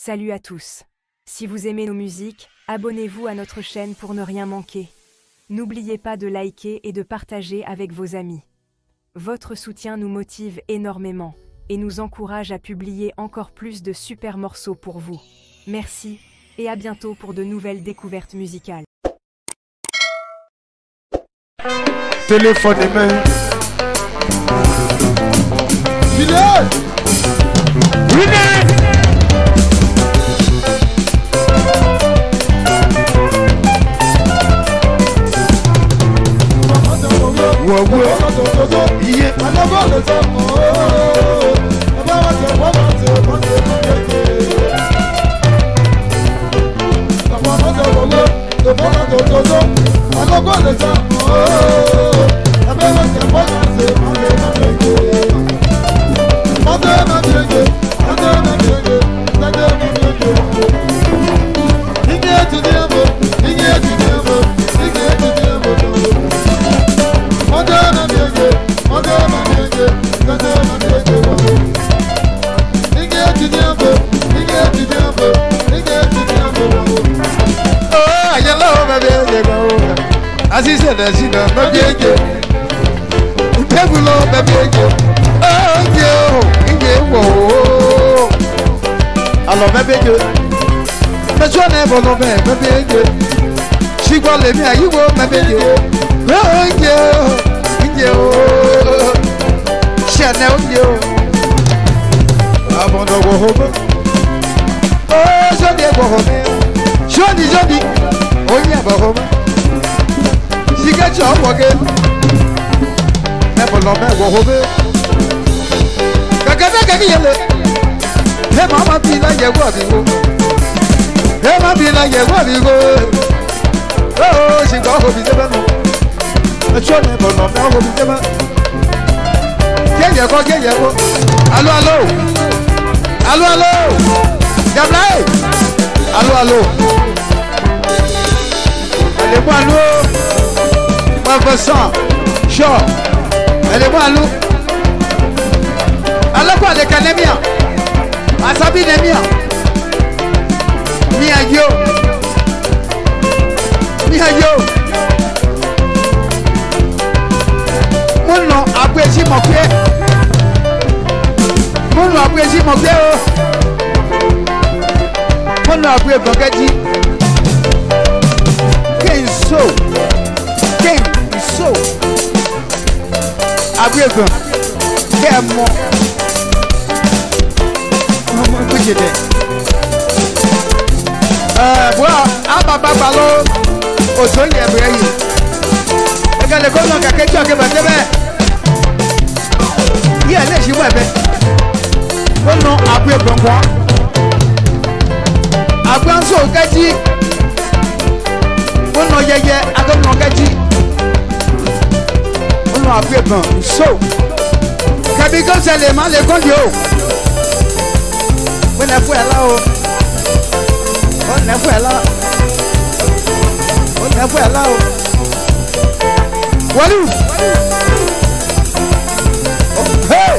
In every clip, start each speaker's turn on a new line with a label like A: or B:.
A: Salut à tous. Si vous aimez nos musiques, abonnez-vous à notre chaîne pour ne rien manquer. N'oubliez pas de liker et de partager avec vos amis. Votre soutien nous motive énormément et nous encourage à publier encore plus de super morceaux pour vous. Merci et à bientôt pour de nouvelles découvertes musicales.
B: Téléphone et main. Fidèle. Aziz Edazina, baby, Pebulo, baby, oh, yo, alors, baby, mais je n'ai pas le même, baby, she got let me, you will, baby, oh, yo, Chanel, yo, avant de go home, oh, je n'ai pas home, joli, oh, yeah, bah, home. You get your working. Never love me, Wahoo. Hey, Mama, be like your body. Hey, Mama, be like your body. Oh, she got to be the one. A short never love me, will be the one. Get your go. Hello. Gablay. Hello. Allez-moi, Vincent, Shaw, elle est moi, Lou. Alors quoi, les Canémiens, Asabi Nemia, Miayo, mon nom apprécie mon pied, mon nom apprécie mon pied, mon nom apprécie mon gadi, Kenso. So, Abrève, Guerre-moi. Voilà, Ababa Ballon, au sol de Abrève. Regardez comment quelqu'un qui va te mettre. Il y a les joueurs. Mon nom, Abrève, moi. Abrève, so, Gadi. Mon nom, Yaya, Adam, Gadi. Après ben, so, Kabigo c'est les mains, les condios. On a fait là, Walou. Hey.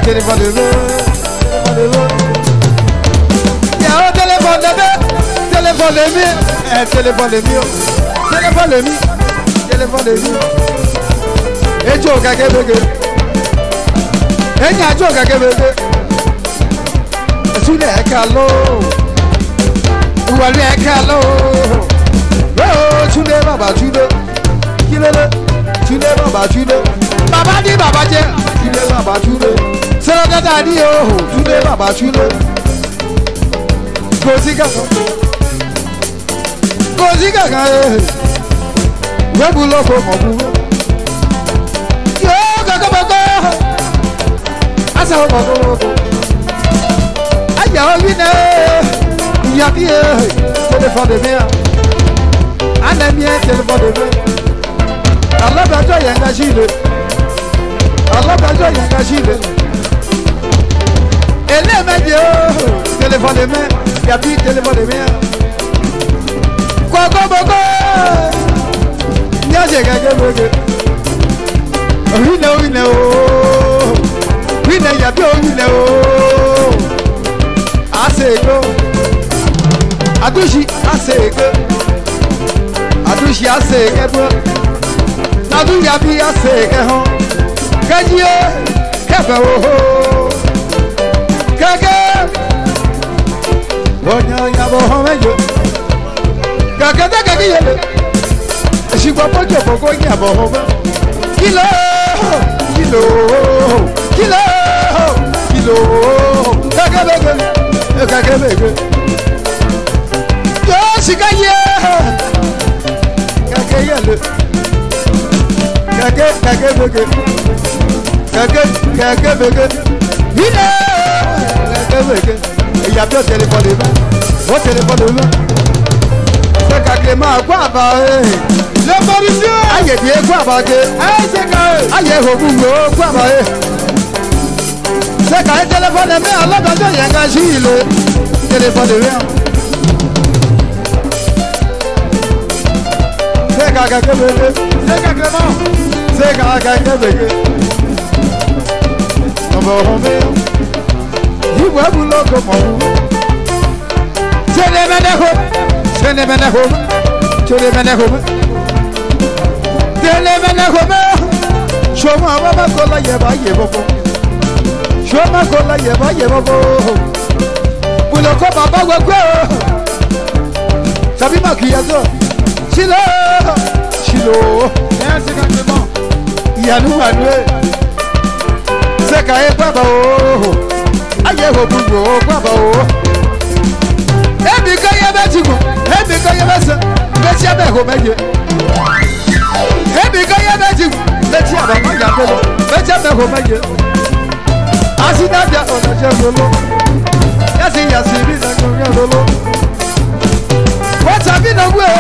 B: Téléphone de l'eau. Il y a un téléphone de l'eau. Téléphone de l'eau. Et tu as gagné. Et tu as gagné. Tu n'es qu'à l'eau. Ou à l'eau qu'à l'eau. Oh, tu n'es pas battu. Tu n'es pas battu. Baba dit Baba dit. Tu n'es pas battu. C'est le gars dit oh, tu n'es pas battu. Gozi gaga, ouais boulot pour mon boulot. Yo gaga baga, asa baga. Aïe ovine, y a bien téléphone de bien. Un ami téléphone de bien. Allah baga y engagé. Allah baga y engagé. Elle est médio, téléphone de main, il y a plus de téléphone de main. Adushi aseke, adushi aseke bro. Adu yabi aseke ho. Kajiye kafe ho. Kage. Wonya yabo ho mejo. Kage da kage yele. Shigwa pojo pogo yabo ho. Kilo, kilo, kilo, kilo. Kage bege, kage bege. Shikaye, kage yele, kage bege, kage bege, hile, kage bege. Il y a bien téléphone là, mon téléphone là. C'est kage ma quoi ba le Mauricio, aye die quoi ba ke, aye c'est kage, aye hobugo quoi ba c'est kage téléphone mais Allah ba jo yanga jile, téléphone là. C'est Gaga Kebeke, c'est Gaga Clément, c'est Gaga Kebeke. On va remettre, il va vous l'offrir pour vous. C'est les ménèches, c'est les ménèches, c'est les ménèches, c'est les ménèches. Choma mama kola yeba yebobo, choma kola yeba yebobo. Buloko baba wekwe, sabi makiyazo. Chilo, Chilo, c'est complètement. Yanou Manuel, c'est Kaye Baba, aye Bobo, Baba. Et puis quand il y a Batigo, et puis quand il y a Bassa, Bessia Behomeje. Et puis quand il y a Batigo, Bessia Behomeje, Bessia Behomeje. Asidabia, on a déjà solo. Yasi, Lolo. What's up in the way?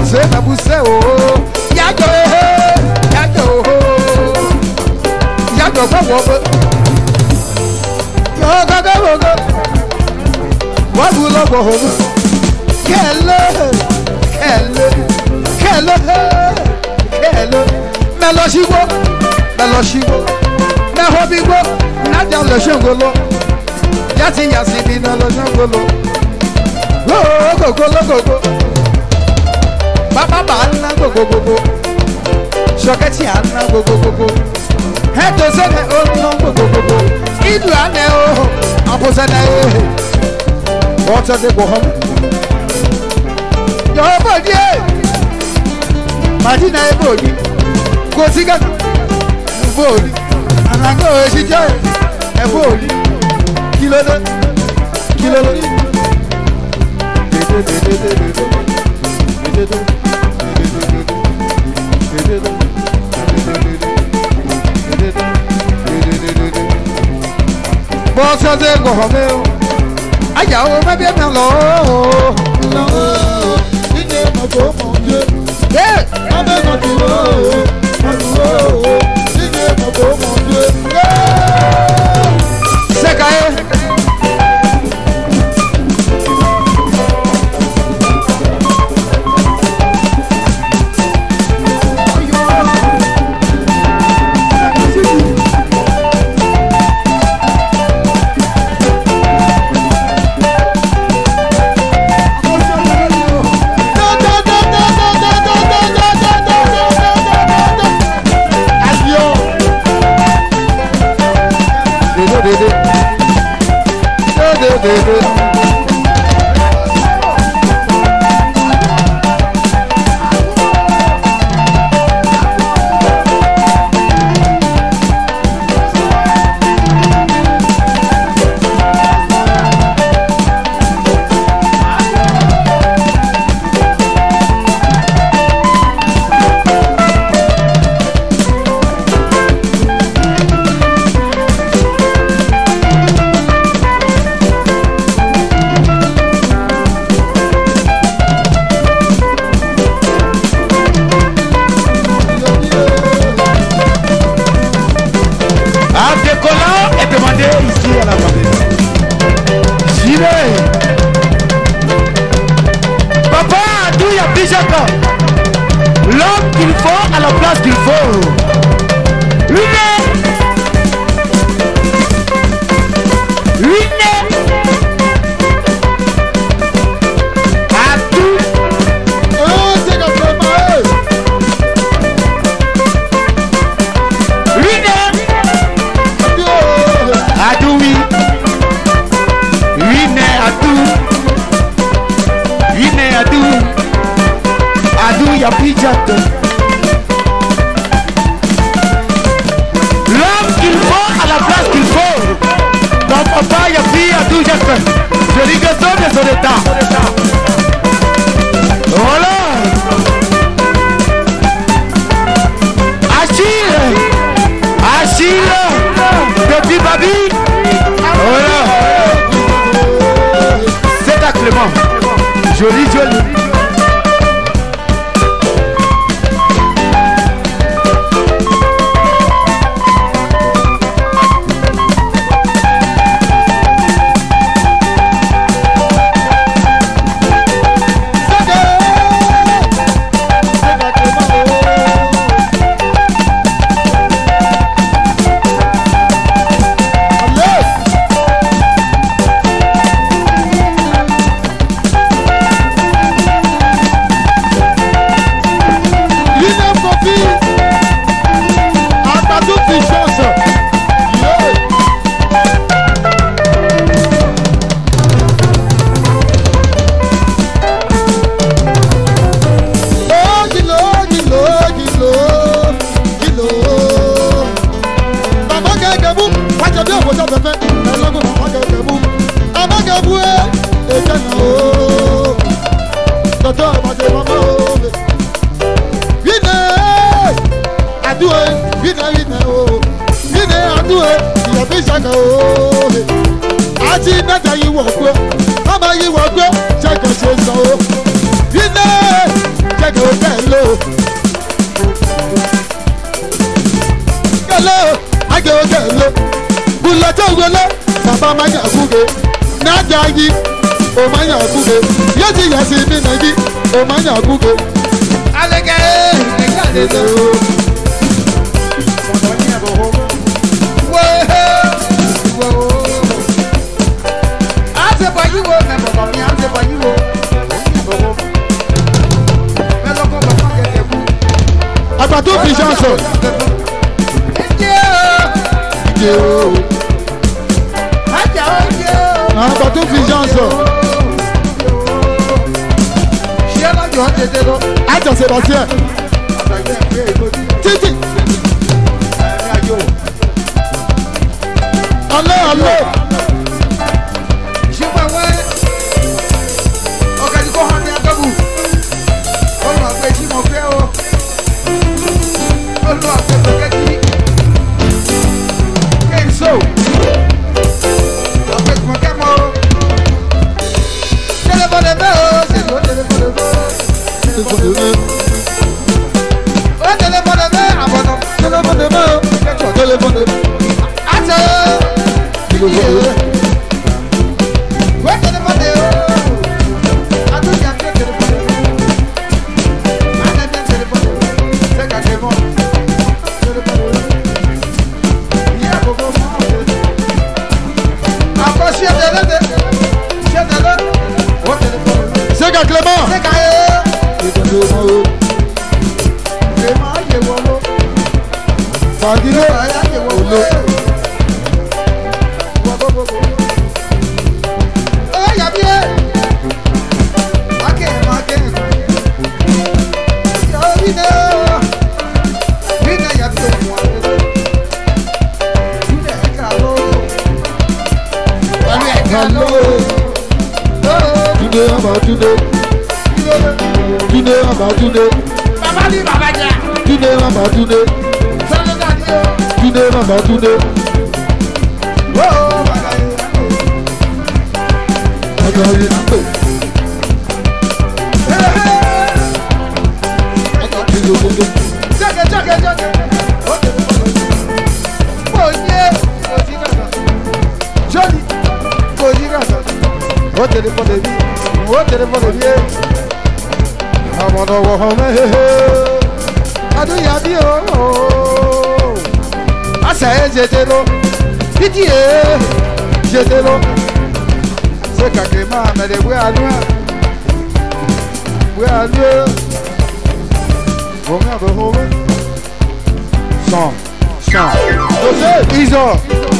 B: C'est ma bousse, oh, Yago, what will I go home? Hello, Meloshigo, Nahobigo, Nadia Le Shangolo, Yasi, Bina Le Shangolo, go. Baba bana go. Shokati ana go. Heto sene ono go. Idu ane o, aposana e. What's the go home? Yo body. Madina e body. Go siga. Body. Anango e shija e body. Kilo. Bossa de Goromeu, aïe, oh, ma bien, non, il est mon beau, mon Dieu, avec mon Dieu, il est mon beau, mon Dieu, c'est caillé. L'homme qu'il faut à la place qu'il faut. L'homme qu'il faut à la place qu'il faut. Ton papa, il y a fille, à tout, j'ai fait. Je dis que son de son état. Voilà. Achille, depuis Babi. Voilà. C'est à Clément. Joli, joli. Sébastien. Titi. Allez, allez. Je vois, ouais. Ok, du coup, on est à Gabou. On m'a fait dire mon frère. On m'a fait dire. Quel saut. Avec mon camo. Téléphone de main, c'est le téléphone de main. Téléphone de main. C'est qu'à Clément. téléphone de vie. Adou yabi oh. Asa j'étais là. Pitié, j'étais là. C'est kakema mais les ouais à loin. Ouais à loin. Bon, Chant. Iso.